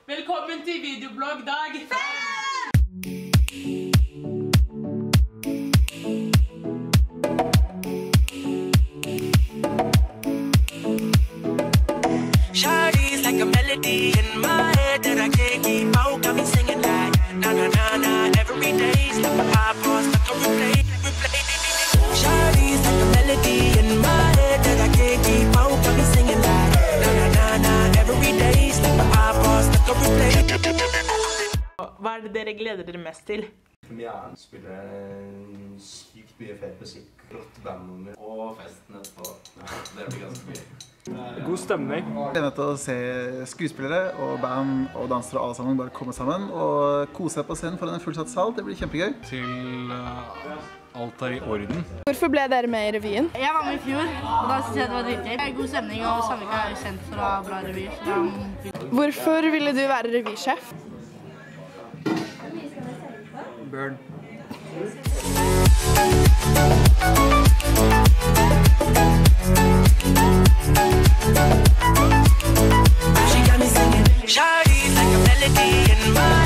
Velkommen til videoblogg dag 5! Shawty's like a melody in my head that I can't keep out. Got me singing like na na na na every day's like my eyeballs like a replay. Shawty's like a melody in my head that I can't keep out. Got me singing like na na na na every day's like my eyeballs like a replay. Hva det dere gleder dere mest til? Premieren spiller sykt mye fet musikk, rått bandnummer og festen etterpå. Ja, det blir ganske mye. God stemning. Jeg er nødt til å se skuespillere og band og dansere og alle sammen bare komme sammen og kose seg på scenen foran en fullsatt sal. Det blir kjempegøy. Til alt er i orden. Hvorfor ble dere med i revyen? Jeg var med i fjor, og da synes jeg det var dritgøy. Det er god stemning, og Sandvika er jo kjent fra bra revy. Hvorfor ville du være revysjef? Burn. She got me singing. Shawty's like a melody in my